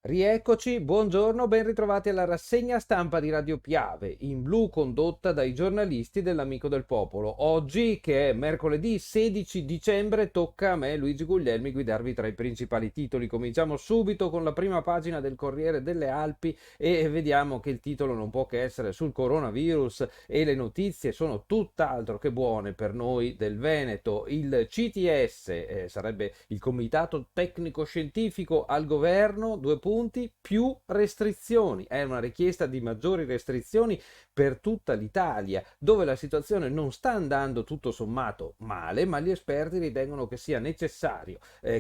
Rieccoci, buongiorno, ben ritrovati alla rassegna stampa di Radio Piave, in blu condotta dai giornalisti dell'Amico del Popolo. Oggi, che è mercoledì 16 dicembre, tocca a me, Luigi Guglielmi, guidarvi tra i principali titoli. Cominciamo subito con la prima pagina del Corriere delle Alpi e vediamo che il titolo non può che essere sul coronavirus e le notizie sono tutt'altro che buone per noi del Veneto. Il CTS, sarebbe il Comitato Tecnico Scientifico al governo, due punti, più restrizioni. È una richiesta di maggiori restrizioni per tutta l'Italia, dove la situazione non sta andando tutto sommato male, ma gli esperti ritengono che sia necessario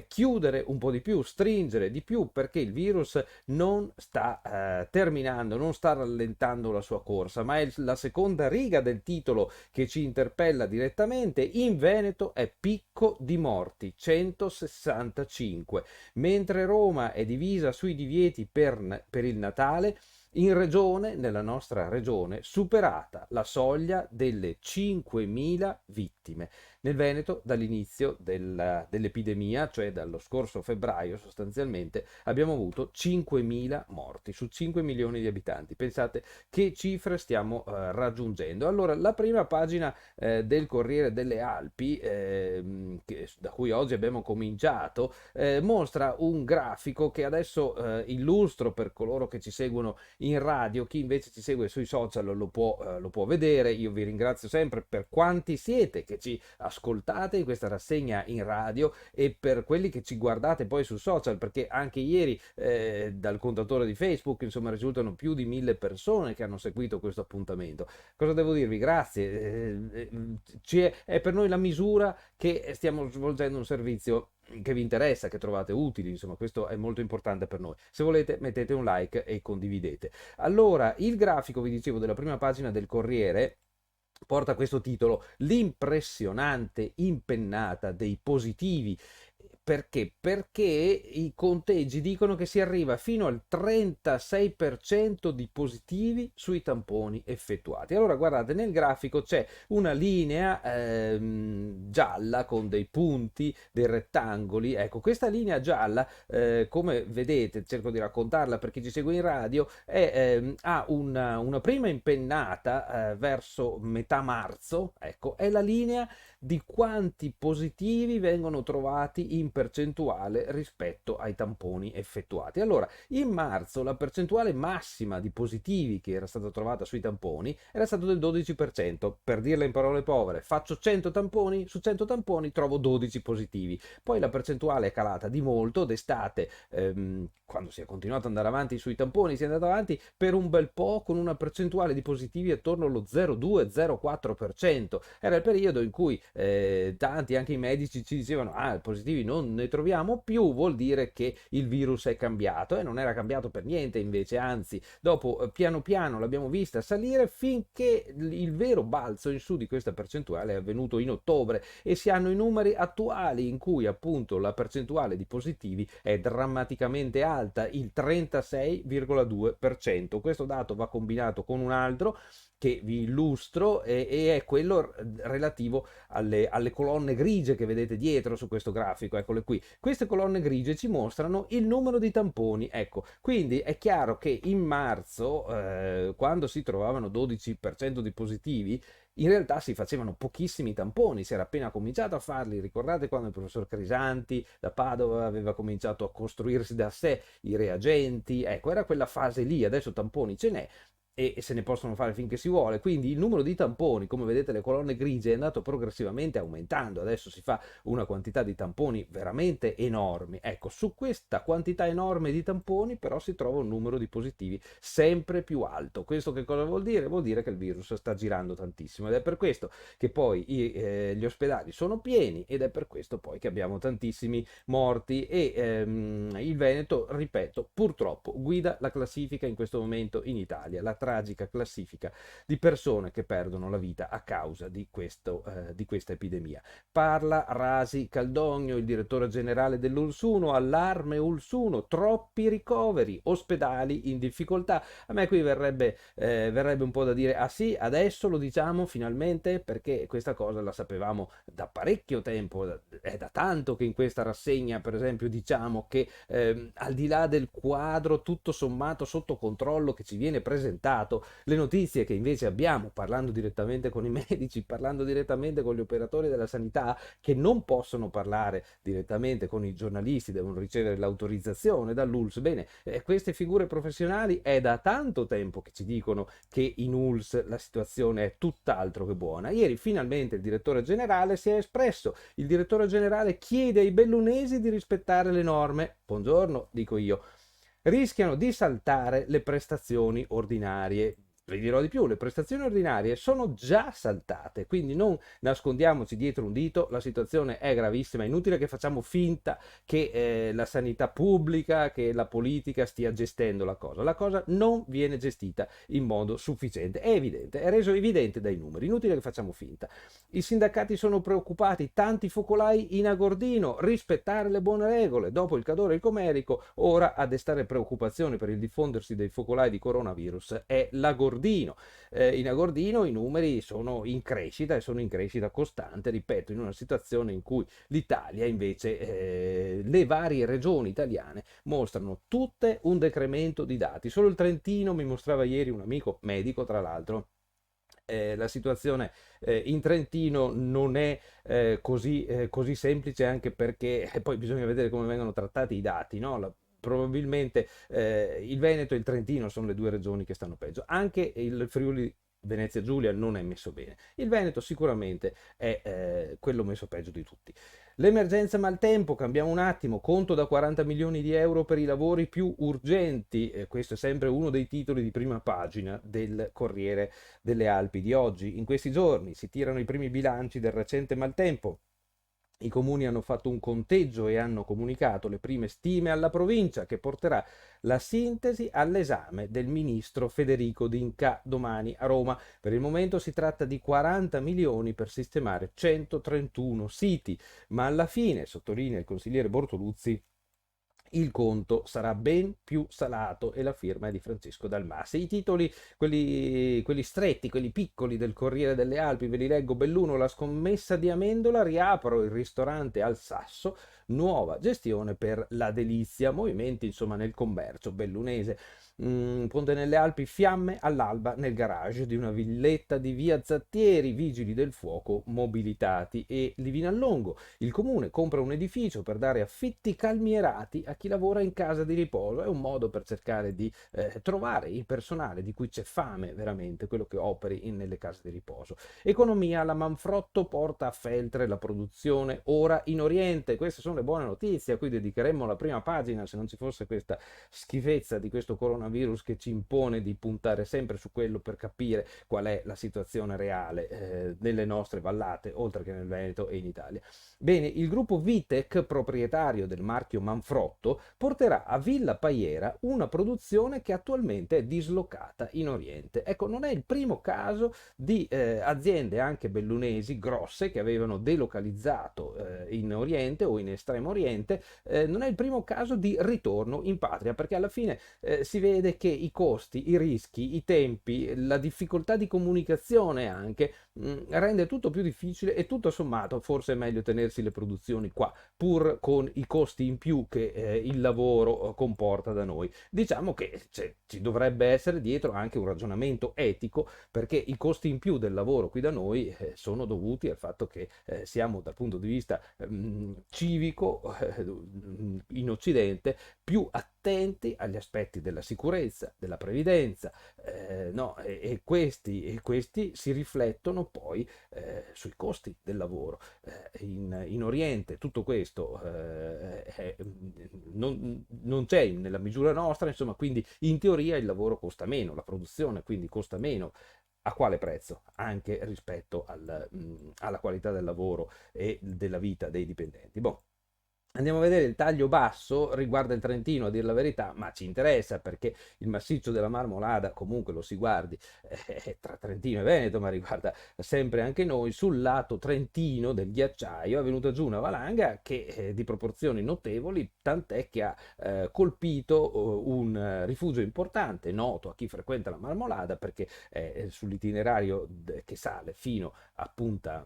chiudere un po' di più, stringere di più, perché il virus non sta terminando, non sta rallentando la sua corsa, ma è la seconda riga del titolo che ci interpella direttamente. In Veneto è picco di morti, 165, mentre Roma è divisa sui divieti per il Natale. In regione, nella nostra regione, superata la soglia delle 5.000 vittime. Nel Veneto, dall'inizio dell'epidemia, cioè dallo scorso febbraio sostanzialmente, abbiamo avuto 5.000 morti su 5 milioni di abitanti. Pensate che cifre stiamo raggiungendo. Allora, la prima pagina del Corriere delle Alpi, da cui oggi abbiamo cominciato, mostra un grafico che adesso illustro per coloro che ci seguono in radio. Chi invece ci segue sui social lo può vedere. Io vi ringrazio sempre per quanti siete che ci ascoltate in questa rassegna in radio e per quelli che ci guardate poi su social, perché anche ieri dal contatore di Facebook insomma risultano più di 1.000 persone che hanno seguito questo appuntamento. Cosa devo dirvi? Grazie, è per noi la misura che stiamo svolgendo un servizio che vi interessa, che trovate utili, insomma questo è molto importante per noi. Se volete mettete un like e condividete. Allora, il grafico, vi dicevo, della prima pagina del Corriere porta questo titolo: l'impressionante impennata dei positivi. Perché? Perché i conteggi dicono che si arriva fino al 36% di positivi sui tamponi effettuati. Allora guardate, nel grafico c'è una linea gialla con dei punti, dei rettangoli. Ecco, questa linea gialla, come vedete, cerco di raccontarla per chi ci segue in radio, ha una prima impennata verso metà marzo. Ecco, è la linea di quanti positivi vengono trovati in percentuale rispetto ai tamponi effettuati. Allora, in marzo la percentuale massima di positivi che era stata trovata sui tamponi era stato del 12%. Per dirla in parole povere, faccio 100 tamponi, su 100 tamponi trovo 12 positivi. Poi la percentuale è calata di molto, d'estate, quando si è continuato ad andare avanti sui tamponi, si è andato avanti per un bel po' con una percentuale di positivi attorno allo 0,2-0,4%. Era il periodo in cui tanti, anche i medici, ci dicevano: ah, positivi non ne troviamo più, vuol dire che il virus è cambiato. E non era cambiato per niente, invece, anzi, dopo piano piano l'abbiamo vista salire, finché il vero balzo in su di questa percentuale è avvenuto in ottobre, e si hanno i numeri attuali in cui appunto la percentuale di positivi è drammaticamente alta, il 36,2%. Questo dato va combinato con un altro che vi illustro, e è quello relativo alle colonne grigie che vedete dietro su questo grafico. Eccole qui. Queste colonne grigie ci mostrano il numero di tamponi. Ecco, quindi è chiaro che in marzo, quando si trovavano 12% di positivi, in realtà si facevano pochissimi tamponi, si era appena cominciato a farli. Ricordate quando il professor Crisanti da Padova aveva cominciato a costruirsi da sé i reagenti? Ecco, era quella fase lì. Adesso tamponi ce n'è e se ne possono fare finché si vuole, quindi il numero di tamponi, come vedete le colonne grigie, è andato progressivamente aumentando. Adesso si fa una quantità di tamponi veramente enormi. Ecco, su questa quantità enorme di tamponi però si trova un numero di positivi sempre più alto. Questo che cosa vuol dire? Vuol dire che il virus sta girando tantissimo, ed è per questo che poi gli ospedali sono pieni, ed è per questo poi che abbiamo tantissimi morti. E il Veneto, ripeto, purtroppo guida la classifica in questo momento in Italia. La tragica classifica di persone che perdono la vita a causa di questa epidemia. Parla Rasi Caldogno, il direttore generale dell'ULS 1, allarme ULS 1, troppi ricoveri, ospedali in difficoltà. A me qui verrebbe un po' da dire, ah sì, adesso lo diciamo finalmente, perché questa cosa la sapevamo da parecchio tempo, è da tanto che in questa rassegna, per esempio, diciamo che al di là del quadro tutto sommato sotto controllo che ci viene presentato, le notizie che invece abbiamo, parlando direttamente con i medici, parlando direttamente con gli operatori della sanità, che non possono parlare direttamente con i giornalisti, devono ricevere l'autorizzazione dall'ULS. Bene, queste figure professionali è da tanto tempo che ci dicono che in ULS la situazione è tutt'altro che buona. Ieri finalmente il direttore generale si è espresso. Il direttore generale chiede ai bellunesi di rispettare le norme. Buongiorno, dico io. Rischiano di saltare le prestazioni ordinarie. Vi dirò di più, le prestazioni ordinarie sono già saltate, quindi non nascondiamoci dietro un dito, la situazione è gravissima, è inutile che facciamo finta che la sanità pubblica, che la politica stia gestendo la cosa non viene gestita in modo sufficiente, è evidente, è reso evidente dai numeri, inutile che facciamo finta. I sindacati sono preoccupati, tanti focolai in agordino, rispettare le buone regole, dopo il Cadore e il Comerico, ora a destare preoccupazione per il diffondersi dei focolai di coronavirus è l'agordino. In Agordino i numeri sono in crescita e sono in crescita costante, ripeto, in una situazione in cui l'Italia invece, le varie regioni italiane mostrano tutte un decremento di dati. Solo il Trentino, mi mostrava ieri un amico medico, tra l'altro, la situazione in Trentino non è così semplice, anche perché poi bisogna vedere come vengono trattati i dati, no? Probabilmente il Veneto e il Trentino sono le due regioni che stanno peggio, anche il Friuli Venezia Giulia non è messo bene, il Veneto sicuramente è quello messo peggio di tutti. L'emergenza maltempo, cambiamo un attimo, conto da 40 milioni di euro per i lavori più urgenti, questo è sempre uno dei titoli di prima pagina del Corriere delle Alpi di oggi. In questi giorni si tirano i primi bilanci del recente maltempo. I comuni hanno fatto un conteggio e hanno comunicato le prime stime alla provincia, che porterà la sintesi all'esame del ministro Federico D'Inca domani a Roma. Per il momento si tratta di 40 milioni per sistemare 131 siti, ma alla fine, sottolinea il consigliere Bortoluzzi, il conto sarà ben più salato, e la firma è di Francesco Dalmasi. I titoli, quelli stretti, quelli piccoli del Corriere delle Alpi, ve li leggo: Belluno, la scommessa di Amendola, riapro il ristorante al Sasso, nuova gestione per la delizia, movimenti insomma nel commercio bellunese. Ponte nelle Alpi, fiamme all'alba nel garage di una villetta di via Zattieri, vigili del fuoco mobilitati. E Livinallongo, il comune compra un edificio per dare affitti calmierati a chi lavora in casa di riposo. È un modo per cercare di trovare il personale di cui c'è fame veramente, quello che operi nelle case di riposo. Economia, la Manfrotto porta a Feltre la produzione ora in Oriente. Queste sono le buone notizie, a cui dedicheremmo la prima pagina se non ci fosse questa schifezza di questo coronavirus che ci impone di puntare sempre su quello per capire qual è la situazione reale nelle nostre vallate, oltre che nel Veneto e in Italia. Bene, il gruppo Vitec, proprietario del marchio Manfrotto, porterà a Villa Paiera una produzione che attualmente è dislocata in Oriente. Ecco, non è il primo caso di aziende anche bellunesi grosse che avevano delocalizzato in Oriente o in Estremo Oriente, non è il primo caso di ritorno in patria, perché alla fine si vede che i costi, i rischi, i tempi, la difficoltà di comunicazione anche rende tutto più difficile, e tutto sommato forse è meglio tenersi le produzioni qua, pur con i costi in più che il lavoro comporta da noi. Diciamo che ci dovrebbe essere dietro anche un ragionamento etico, perché i costi in più del lavoro qui da noi sono dovuti al fatto che siamo, dal punto di vista civico, in Occidente, più attenti agli aspetti della sicurezza, della previdenza, no? E questi si riflettono poi sui costi del lavoro. In Oriente tutto questo non c'è nella misura nostra, insomma, quindi in teoria il lavoro costa meno, la produzione quindi costa meno. A quale prezzo? Anche rispetto alla qualità del lavoro e della vita dei dipendenti. Boh. Andiamo a vedere il taglio basso, riguarda il Trentino, a dir la verità, ma ci interessa perché il massiccio della Marmolada, comunque lo si guardi, tra Trentino e Veneto, ma riguarda sempre anche noi. Sul lato trentino del ghiacciaio è venuta giù una valanga che di proporzioni notevoli, tant'è che ha colpito un rifugio importante, noto a chi frequenta la Marmolada, perché sull'itinerario che sale fino a Punta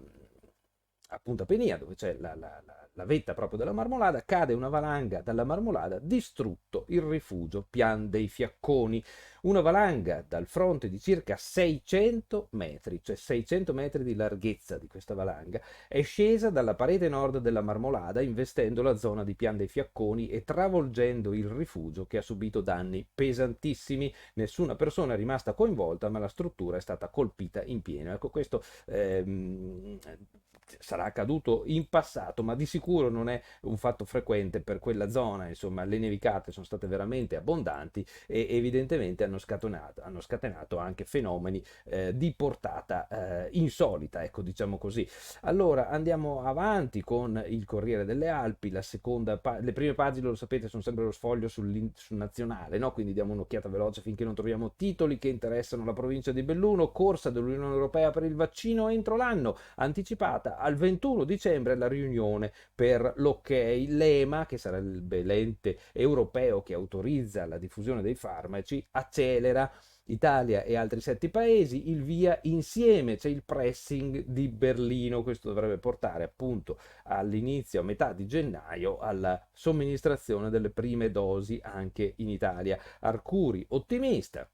Penia, dove c'è la vetta proprio della Marmolada, cade una valanga dalla Marmolada, distrutto il rifugio Pian dei Fiacconi. Una valanga dal fronte di circa 600 metri, cioè 600 metri di larghezza di questa valanga, è scesa dalla parete nord della Marmolada, investendo la zona di Pian dei Fiacconi e travolgendo il rifugio, che ha subito danni pesantissimi. Nessuna persona è rimasta coinvolta, ma la struttura è stata colpita in pieno. Ecco, questo sarà accaduto in passato, ma di sicuro non è un fatto frequente per quella zona. Insomma, le nevicate sono state veramente abbondanti e evidentemente hanno scatenato anche fenomeni di portata insolita, ecco, diciamo così. Allora andiamo avanti con il Corriere delle Alpi. Le prime pagine, lo sapete, sono sempre lo sfoglio sul nazionale, no? Quindi diamo un'occhiata veloce finché non troviamo titoli che interessano la provincia di Belluno. Corsa dell'Unione Europea per il vaccino entro l'anno, anticipata al 21 dicembre la riunione per l'ok. L'EMA, che sarebbe l'ente europeo che autorizza la diffusione dei farmaci, accelera. Italia e altri 7 paesi, il via insieme, c'è il pressing di Berlino. Questo dovrebbe portare appunto all'inizio, a metà di gennaio, alla somministrazione delle prime dosi anche in Italia. Arcuri ottimista.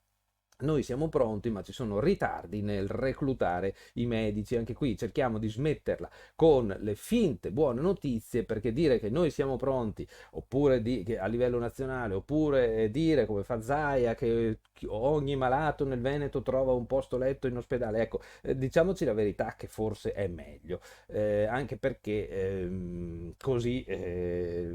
Noi siamo pronti, ma ci sono ritardi nel reclutare i medici. Anche qui cerchiamo di smetterla con le finte buone notizie, perché dire che noi siamo pronti, oppure che a livello nazionale, oppure dire come fa Zaia che ogni malato nel Veneto trova un posto letto in ospedale. Ecco, diciamoci la verità che forse è meglio, anche perché così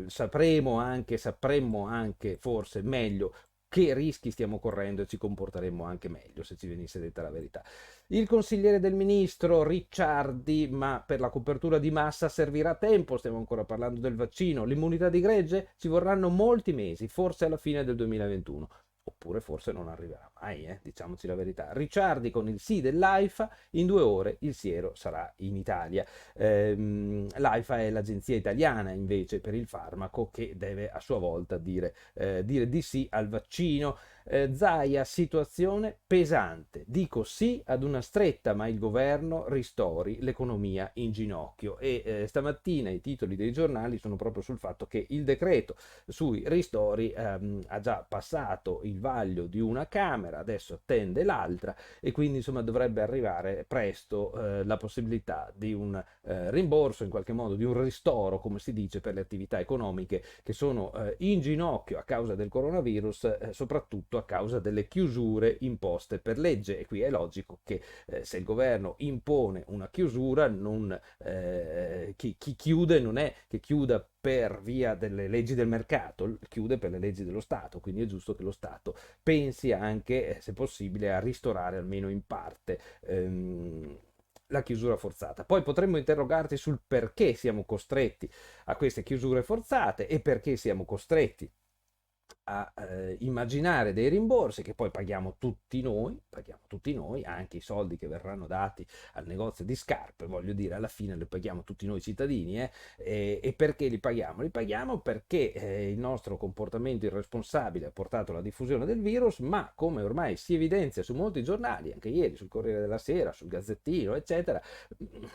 sapremmo anche forse meglio che rischi stiamo correndo e ci comporteremmo anche meglio se ci venisse detta la verità. Il consigliere del ministro Ricciardi, ma per la copertura di massa servirà tempo, stiamo ancora parlando del vaccino, l'immunità di gregge ci vorranno molti mesi, forse alla fine del 2021. Oppure forse non arriverà mai, diciamoci la verità. Ricciardi con il sì dell'AIFA, in 2 ore il siero sarà in Italia. L'AIFA è l'agenzia italiana invece per il farmaco, che deve a sua volta dire di sì al vaccino. Zaia, situazione pesante. Dico sì ad una stretta, ma il governo ristori l'economia in ginocchio. E stamattina i titoli dei giornali sono proprio sul fatto che il decreto sui ristori ha già passato il vaglio di una Camera, adesso attende l'altra, e quindi insomma dovrebbe arrivare presto la possibilità di un rimborso, in qualche modo di un ristoro, come si dice, per le attività economiche che sono in ginocchio a causa del coronavirus, soprattutto a causa delle chiusure imposte per legge. E qui è logico che se il governo impone una chiusura, chi chiude non è che chiuda per via delle leggi del mercato, chiude per le leggi dello Stato, quindi è giusto che lo Stato pensi anche, se possibile, a ristorare almeno in parte la chiusura forzata. Poi potremmo interrogarci sul perché siamo costretti a queste chiusure forzate e perché siamo costretti a immaginare dei rimborsi che poi paghiamo tutti noi, anche i soldi che verranno dati al negozio di scarpe, voglio dire, alla fine li paghiamo tutti noi cittadini, e perché li paghiamo? Li paghiamo perché il nostro comportamento irresponsabile ha portato alla diffusione del virus, ma come ormai si evidenzia su molti giornali, anche ieri sul Corriere della Sera, sul Gazzettino, eccetera,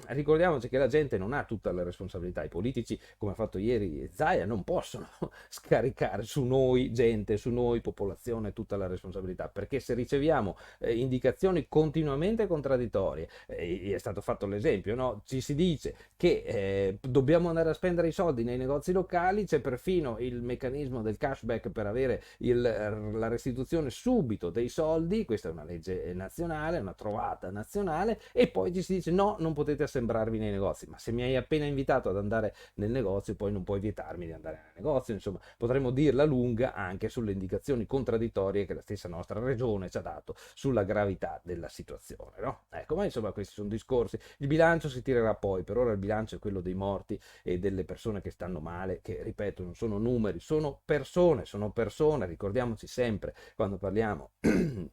ricordiamoci che la gente non ha tutta la responsabilità. I politici, come ha fatto ieri Zaia, non possono scaricare su noi gente, su noi popolazione, tutta la responsabilità, perché se riceviamo indicazioni continuamente contraddittorie, è stato fatto l'esempio, no? Ci si dice che dobbiamo andare a spendere i soldi nei negozi locali, c'è perfino il meccanismo del cashback per avere la restituzione subito dei soldi, questa è una legge nazionale, una trovata nazionale, e poi ci si dice no, non potete assembrarvi nei negozi. Ma se mi hai appena invitato ad andare nel negozio, poi non puoi vietarmi di andare nel negozio. Insomma, potremmo dirla lunga anche sulle indicazioni contraddittorie che la stessa nostra regione ci ha dato sulla gravità della situazione, no? Ecco, ma insomma questi sono discorsi. Il bilancio si tirerà poi, per ora il bilancio è quello dei morti e delle persone che stanno male, che ripeto non sono numeri, sono persone, ricordiamoci sempre quando parliamo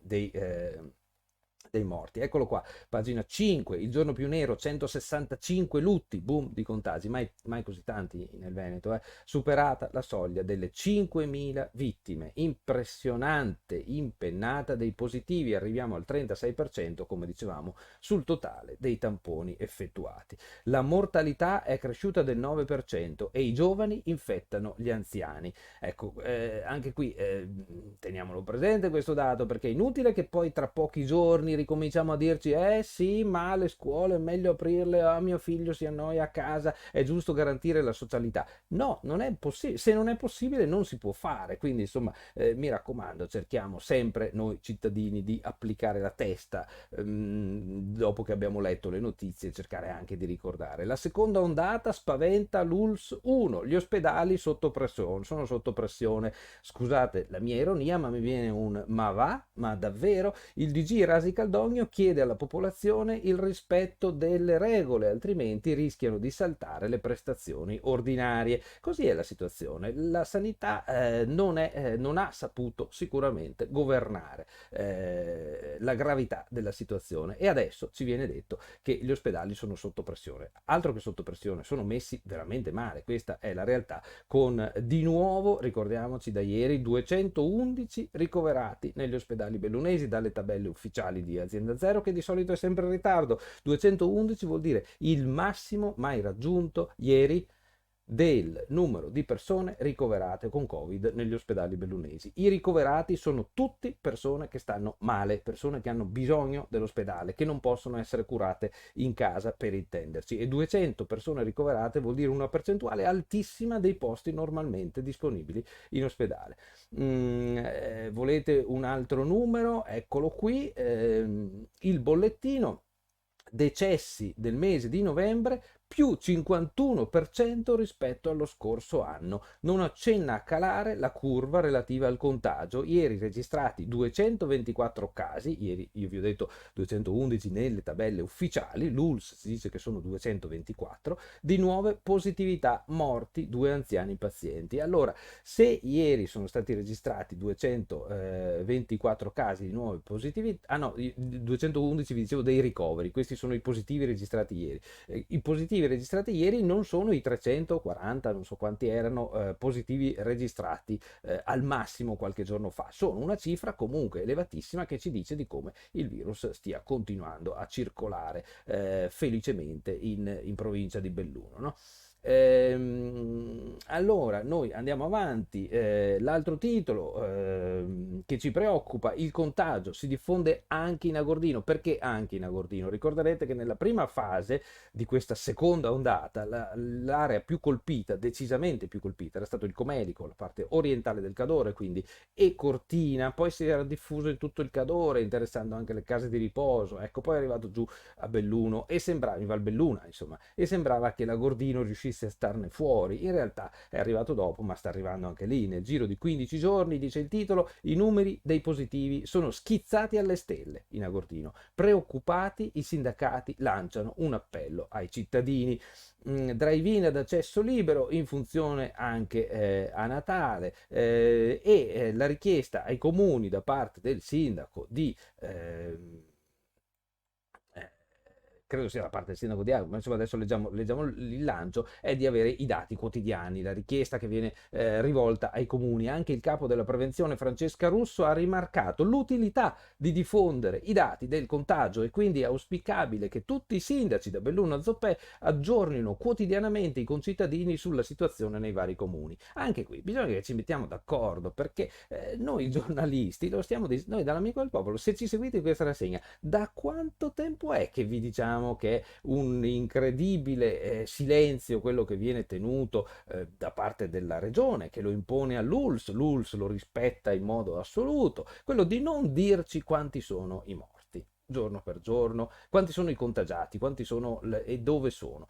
dei morti. Eccolo qua, pagina 5, il giorno più nero, 165 lutti, boom di contagi, mai così tanti nel Veneto, superata la soglia delle 5.000 vittime, impressionante impennata dei positivi, arriviamo al 36% come dicevamo sul totale dei tamponi effettuati. La mortalità è cresciuta del 9% e i giovani infettano gli anziani. Ecco, anche qui teniamolo presente questo dato, perché è inutile che poi tra pochi giorni ricominciamo a dirci sì, ma le scuole è meglio aprirle, mio figlio si annoia a casa, è giusto garantire la socialità. No, non è possibile, se non è possibile non si può fare, quindi insomma mi raccomando, cerchiamo sempre noi cittadini di applicare la testa dopo che abbiamo letto le notizie, cercare anche di ricordare. La seconda ondata spaventa l'ULSS 1, gli ospedali sotto pressione, sono sotto pressione. Scusate la mia ironia, ma mi viene un ma va, ma davvero? Il DG Rasi Caldogno chiede alla popolazione il rispetto delle regole, altrimenti rischiano di saltare le prestazioni ordinarie. Così è la situazione. La sanità non ha saputo sicuramente governare la gravità della situazione e adesso ci viene detto che gli ospedali sono sotto pressione. Altro che sotto pressione, sono messi veramente male, questa è la realtà, con di nuovo, ricordiamoci da ieri, 211 ricoverati negli ospedali bellunesi dalle tabelle ufficiali di Azienda Zero, che di solito è sempre in ritardo. 211 vuol dire il massimo mai raggiunto ieri del numero di persone ricoverate con Covid negli ospedali bellunesi. I ricoverati sono tutti persone che stanno male, persone che hanno bisogno dell'ospedale, che non possono essere curate in casa, per intenderci. E 200 persone ricoverate vuol dire una percentuale altissima dei posti normalmente disponibili in ospedale. Volete un altro numero? Eccolo qui, il bollettino decessi del mese di novembre più 51% rispetto allo scorso anno. Non accenna a calare la curva relativa al contagio. Ieri registrati 224 casi, ieri io vi ho detto 211 nelle tabelle ufficiali, l'ULSS si dice che sono 224, di nuove positività, morti 2 anziani pazienti. Allora, se ieri sono stati registrati 224 casi di nuove positività, 211 vi dicevo dei ricoveri, questi sono i positivi registrati ieri. I positivi registrati ieri non sono i 340, non so quanti erano positivi registrati al massimo qualche giorno fa, sono una cifra comunque elevatissima che ci dice di come il virus stia continuando a circolare felicemente in provincia di Belluno, no? Allora noi andiamo avanti, l'altro titolo che ci preoccupa: il contagio si diffonde anche in Agordino. Perché anche in Agordino? Ricorderete che nella prima fase di questa seconda ondata l'area più colpita, decisamente più colpita, era stato il Comelico, la parte orientale del Cadore, quindi, e Cortina, poi si era diffuso in tutto il Cadore, interessando anche le case di riposo, ecco, poi è arrivato giù a Belluno e sembrava, in Valbelluna insomma, e sembrava che l'Agordino riuscisse a starne fuori. In realtà è arrivato dopo, ma sta arrivando anche lì. Nel giro di 15 giorni, dice il titolo, i numeri dei positivi sono schizzati alle stelle in Agordino. Preoccupati, i sindacati lanciano un appello ai cittadini. Drive-in ad accesso libero in funzione anche a Natale, e la richiesta ai comuni da parte del sindaco di credo sia da parte del sindaco di Agro, ma insomma adesso leggiamo il lancio, è di avere i dati quotidiani, la richiesta che viene rivolta ai comuni. Anche il capo della prevenzione Francesca Russo ha rimarcato l'utilità di diffondere i dati del contagio, e quindi è auspicabile che tutti i sindaci da Belluno a Zoppè aggiornino quotidianamente i concittadini sulla situazione nei vari comuni. Anche qui bisogna che ci mettiamo d'accordo, perché noi giornalisti lo stiamo noi dall'Amico del Popolo, se ci seguite in questa rassegna, da quanto tempo è che vi diciamo che è un incredibile silenzio quello che viene tenuto da parte della regione, che lo impone l'ULSS lo rispetta in modo assoluto, quello di non dirci quanti sono i morti giorno per giorno, quanti sono i contagiati, quanti sono e dove sono.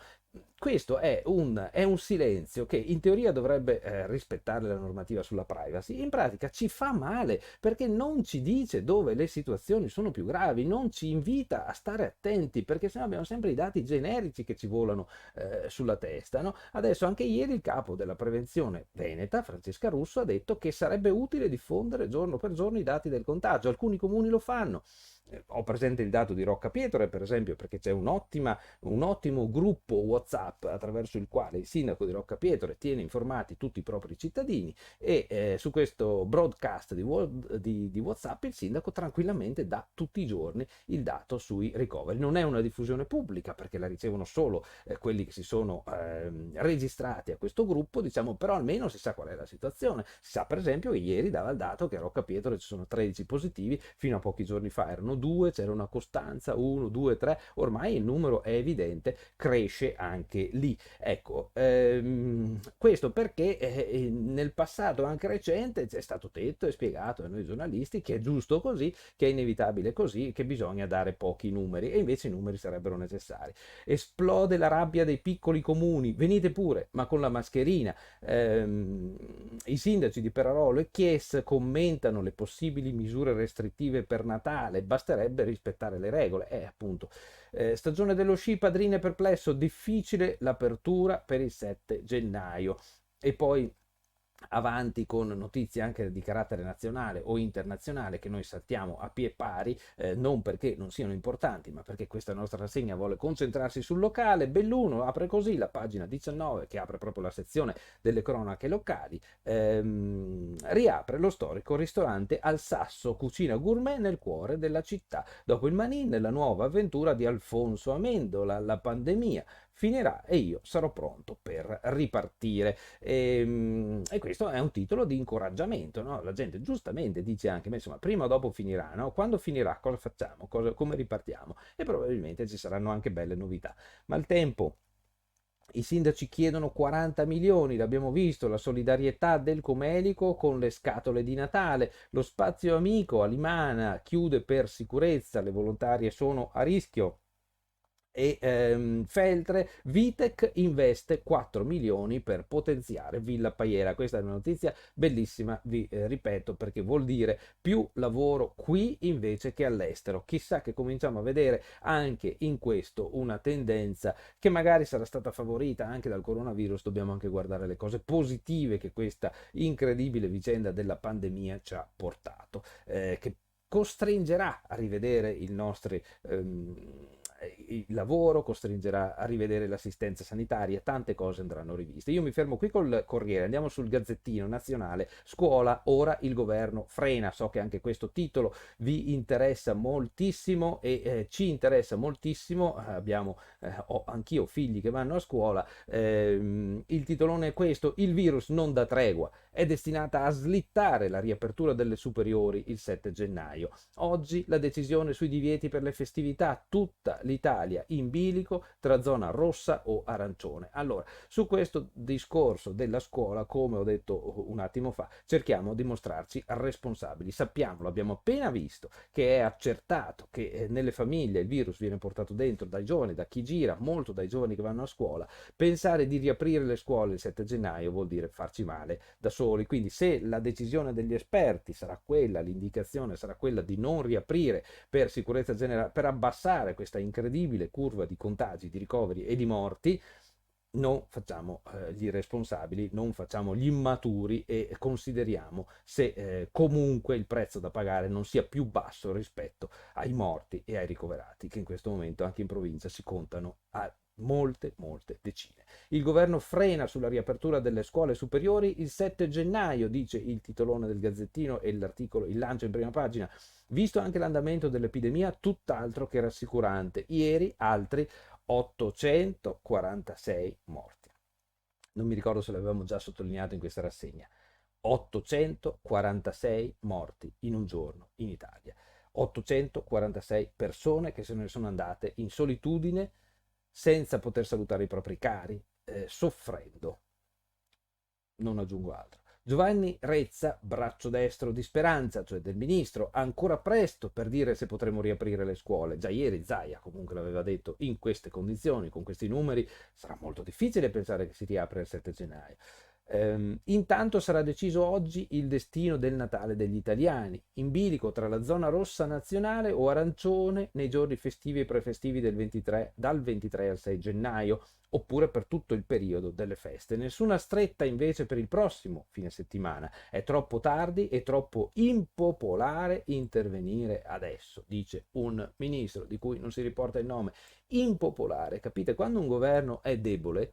questo è un silenzio che in teoria dovrebbe rispettare la normativa sulla privacy, in pratica ci fa male perché non ci dice dove le situazioni sono più gravi, non ci invita a stare attenti perché sennò abbiamo sempre i dati generici che ci volano sulla testa, no? Adesso anche ieri il capo della prevenzione veneta, Francesca Russo, ha detto che sarebbe utile diffondere giorno per giorno i dati del contagio, alcuni comuni lo fanno. Ho presente il dato di Roccapietore, per esempio, perché c'è un ottimo gruppo WhatsApp attraverso il quale il sindaco di Roccapietore tiene informati tutti i propri cittadini e su questo broadcast di WhatsApp il sindaco tranquillamente dà tutti i giorni il dato sui ricoveri. Non è una diffusione pubblica perché la ricevono solo quelli che si sono registrati a questo gruppo, diciamo, però almeno si sa qual è la situazione. Si sa per esempio che ieri dava il dato che a Roccapietore ci sono 13 positivi, fino a pochi giorni fa erano 2, c'era una costanza, 1, 2, 3, ormai il numero è evidente, cresce anche lì. Ecco, questo perché nel passato anche recente è stato detto e spiegato a noi giornalisti che è giusto così, che è inevitabile così, che bisogna dare pochi numeri e invece i numeri sarebbero necessari. Esplode la rabbia dei piccoli comuni, venite pure, ma con la mascherina. I sindaci di Perarolo e Chies commentano le possibili misure restrittive per Natale, basterebbe rispettare le regole. Appunto, stagione dello sci, padrine perplesso, difficile l'apertura per il 7 gennaio. E poi avanti con notizie anche di carattere nazionale o internazionale che noi saltiamo a pie pari, non perché non siano importanti, ma perché questa nostra rassegna vuole concentrarsi sul locale. Belluno apre così la pagina 19, che apre proprio la sezione delle cronache locali, riapre lo storico ristorante Al Sasso, cucina gourmet nel cuore della città. Dopo il Manin, la nuova avventura di Alfonso Amendola, la pandemia finirà e io sarò pronto per ripartire. E questo è un titolo di incoraggiamento, no? La gente giustamente dice anche, ma insomma, prima o dopo finirà, no? Quando finirà, cosa facciamo? Come ripartiamo? E probabilmente ci saranno anche belle novità. Ma il tempo... I sindaci chiedono 40 milioni, l'abbiamo visto, la solidarietà del Comelico con le scatole di Natale, lo spazio amico a Limana chiude per sicurezza, le volontarie sono a rischio. E Feltre, Vitec investe 4 milioni per potenziare Villa Paiera. Questa è una notizia bellissima, vi ripeto, perché vuol dire più lavoro qui invece che all'estero. Chissà che cominciamo a vedere anche in questo una tendenza che magari sarà stata favorita anche dal coronavirus. Dobbiamo anche guardare le cose positive che questa incredibile vicenda della pandemia ci ha portato, che costringerà a rivedere il lavoro, costringerà a rivedere l'assistenza sanitaria, tante cose andranno riviste. Io mi fermo qui col Corriere, andiamo sul Gazzettino Nazionale, scuola, ora il governo frena. So che anche questo titolo vi interessa moltissimo e ci interessa moltissimo, ho anch'io figli che vanno a scuola, il titolone è questo: il virus non dà tregua, è destinata a slittare la riapertura delle superiori il 7 gennaio. Oggi la decisione sui divieti per le festività, tutta l'Italia in bilico tra zona rossa o arancione. Allora, su questo discorso della scuola, come ho detto un attimo fa, cerchiamo di mostrarci responsabili. Sappiamo, l'abbiamo appena visto, che è accertato che nelle famiglie il virus viene portato dentro dai giovani, da chi gira, molto dai giovani che vanno a scuola. Pensare di riaprire le scuole il 7 gennaio vuol dire farci male da soli. Quindi se la decisione degli esperti sarà quella, l'indicazione sarà quella di non riaprire per sicurezza generale, per abbassare questa incredibile curva di contagi, di ricoveri e di morti, non facciamo gli irresponsabili, non facciamo gli immaturi e consideriamo se comunque il prezzo da pagare non sia più basso rispetto ai morti e ai ricoverati, che in questo momento anche in provincia si contano a molte decine. Il governo frena sulla riapertura delle scuole superiori il 7 gennaio, dice il titolone del Gazzettino e l'articolo, il lancio in prima pagina. Visto anche l'andamento dell'epidemia, tutt'altro che rassicurante. Ieri altri 846 morti. Non mi ricordo se l'avevamo già sottolineato in questa rassegna. 846 morti in un giorno in Italia. 846 persone che se ne sono andate in solitudine, senza poter salutare i propri cari, soffrendo. Non aggiungo altro. Giovanni Rezza, braccio destro di Speranza, cioè del ministro, ancora presto per dire se potremo riaprire le scuole. Già ieri Zaia comunque l'aveva detto, in queste condizioni, con questi numeri, sarà molto difficile pensare che si riapra il 7 gennaio. Intanto sarà deciso oggi il destino del Natale degli italiani, in bilico tra la zona rossa nazionale o arancione nei giorni festivi e prefestivi dal 23 al 6 gennaio, oppure per tutto il periodo delle feste. Nessuna stretta invece per il prossimo fine settimana. È troppo tardi e troppo impopolare intervenire adesso, dice un ministro di cui non si riporta il nome. Impopolare, capite? Quando un governo è debole,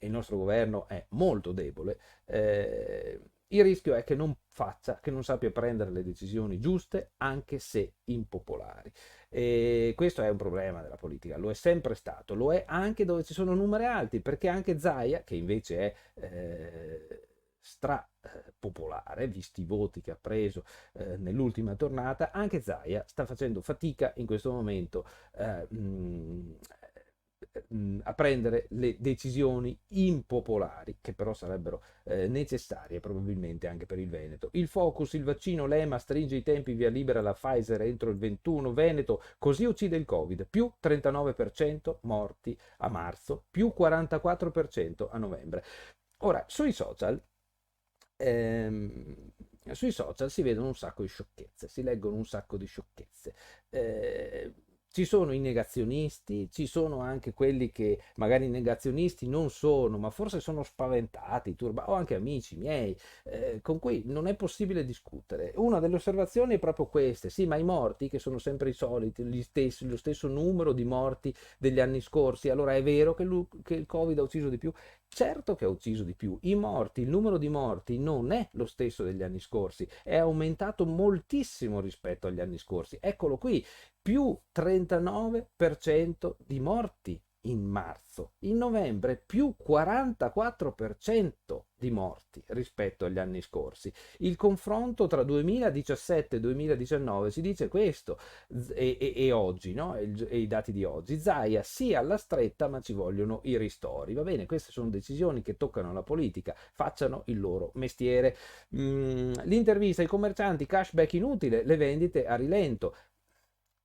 e il nostro governo è molto debole, il rischio è che non faccia, che non sappia prendere le decisioni giuste, anche se impopolari. E questo è un problema della politica, lo è sempre stato, lo è anche dove ci sono numeri alti, perché anche Zaia, che invece è stra popolare, visti i voti che ha preso nell'ultima tornata, anche Zaia sta facendo fatica in questo momento a prendere le decisioni impopolari, che però sarebbero necessarie probabilmente anche per il Veneto. Il focus, il vaccino, l'EMA stringe i tempi, via libera la Pfizer entro il 21, Veneto, così uccide il Covid, più 39% morti a marzo, più 44% a novembre. Ora, ehm, sui social si vedono un sacco di sciocchezze, si leggono un sacco di sciocchezze. Eh, Ci sono i negazionisti, ci sono anche quelli che magari negazionisti non sono, ma forse sono spaventati, o anche amici miei, con cui non è possibile discutere. Una delle osservazioni è proprio queste, sì, ma i morti, che sono sempre i soliti, gli stessi, lo stesso numero di morti degli anni scorsi, allora è vero che il Covid ha ucciso di più? Certo che ha ucciso di più. Il numero di morti non è lo stesso degli anni scorsi, è aumentato moltissimo rispetto agli anni scorsi. Eccolo qui, più 39% di morti in marzo, in novembre più 44% di morti rispetto agli anni scorsi. Il confronto tra 2017 e 2019 ci dice questo e oggi, no? E i dati di oggi. Zaia sì alla stretta, ma ci vogliono i ristori. Va bene, queste sono decisioni che toccano la politica, facciano il loro mestiere. L'intervista ai commercianti, cashback inutile, le vendite a rilento.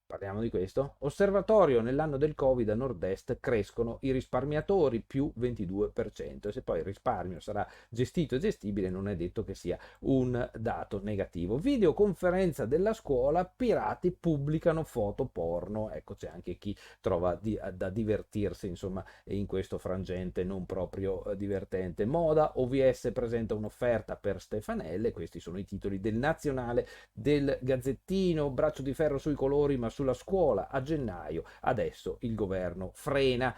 Parliamo di questo. Osservatorio, nell'anno del Covid a nord-est crescono i risparmiatori più 22%. E se poi il risparmio sarà gestito e gestibile non è detto che sia un dato negativo. Videoconferenza della scuola, pirati pubblicano foto porno. Ecco, c'è anche chi trova da divertirsi, insomma, in questo frangente non proprio divertente. Moda, OVS presenta un'offerta per Stefanelle. Questi sono i titoli del Nazionale, del Gazzettino. Braccio di ferro sui colori, ma sulla scuola a gennaio. Adesso il governo frena.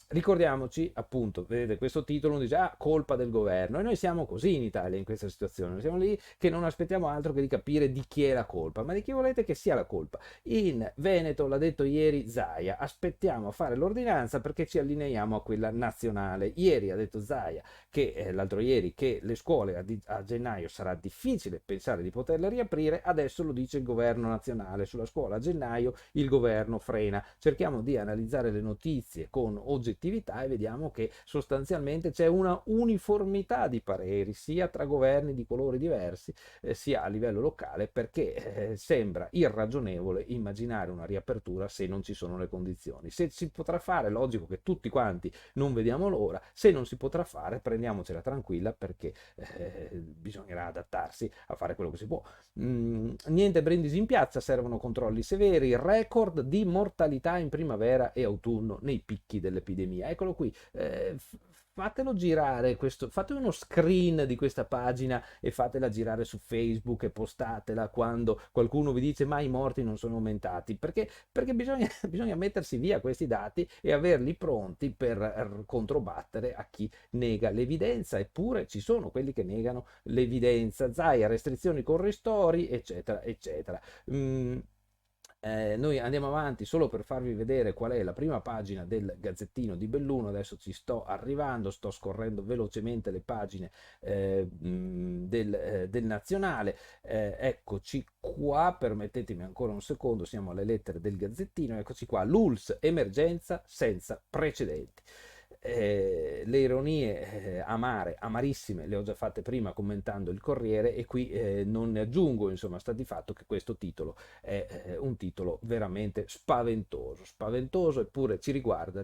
Ricordiamoci, appunto, vedete questo titolo, uno dice, ah, colpa del governo. E noi siamo così in Italia in questa situazione. Noi siamo lì che non aspettiamo altro che di capire di chi è la colpa. Ma di chi volete che sia la colpa? In Veneto, l'ha detto ieri Zaia, aspettiamo a fare l'ordinanza perché ci allineiamo a quella nazionale. Ieri ha detto Zaia che l'altro ieri che le scuole a gennaio sarà difficile pensare di poterle riaprire, adesso lo dice il governo nazionale. Sulla scuola a gennaio il governo frena. Cerchiamo di analizzare le notizie con oggettività e vediamo che sostanzialmente c'è una uniformità di pareri sia tra governi di colori diversi sia a livello locale, perché sembra irragionevole immaginare una riapertura se non ci sono le condizioni. Se si potrà fare, logico che tutti quanti non vediamo l'ora. Se non si potrà fare, prendiamocela tranquilla, perché bisognerà adattarsi a fare quello che si può. Niente brindisi in piazza, servono controlli severi, record di mortalità in primavera e autunno nei picchi dell'epidemia. Eccolo qui. Fatelo girare fate uno screen di questa pagina e fatela girare su Facebook e postatela quando qualcuno vi dice ma i morti non sono aumentati, perché bisogna mettersi via questi dati e averli pronti per controbattere a chi nega l'evidenza. Eppure ci sono quelli che negano l'evidenza. Zaia, restrizioni con ristori, eccetera, eccetera. Noi andiamo avanti solo per farvi vedere qual è la prima pagina del Gazzettino di Belluno. Adesso ci sto arrivando, sto scorrendo velocemente le pagine del Nazionale. Eccoci qua, permettetemi ancora un secondo, siamo alle lettere del Gazzettino. Eccoci qua, l'ULSS, emergenza senza precedenti. Le ironie amare, amarissime, le ho già fatte prima commentando il Corriere e qui non ne aggiungo, insomma, sta di fatto che questo titolo è un titolo veramente spaventoso, spaventoso, eppure ci riguarda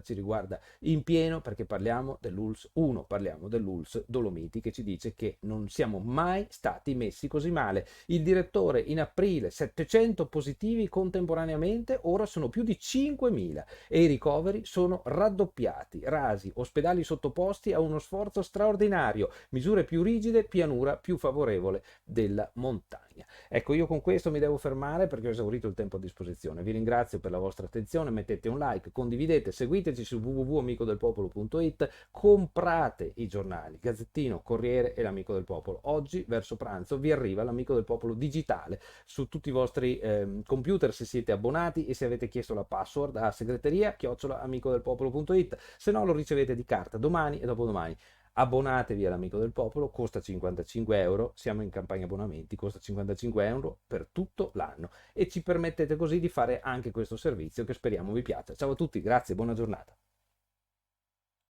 in pieno perché parliamo dell'ULSS 1, parliamo dell'ULSS Dolomiti che ci dice che non siamo mai stati messi così male. Il direttore in aprile 700 positivi contemporaneamente, ora sono più di 5.000 e i ricoveri sono raddoppiati, rasi, ospedali sottoposti a uno sforzo straordinario, misure più rigide, pianura più favorevole della montagna. Ecco, io con questo mi devo fermare perché ho esaurito il tempo a disposizione. Vi ringrazio per la vostra attenzione, mettete un like, condividete, seguiteci su www.amicodelpopolo.it, comprate i giornali, Gazzettino, Corriere e l'Amico del Popolo. Oggi, verso pranzo, vi arriva l'Amico del Popolo digitale su tutti i vostri computer se siete abbonati e se avete chiesto la password a segreteria@amicodelpopolo.it, se no lo ricevete di carta domani e dopodomani. Abbonatevi all'Amico del Popolo, costa 55 euro, siamo in campagna abbonamenti, costa 55 euro per tutto l'anno e ci permettete così di fare anche questo servizio che speriamo vi piaccia. Ciao a tutti, grazie, buona giornata.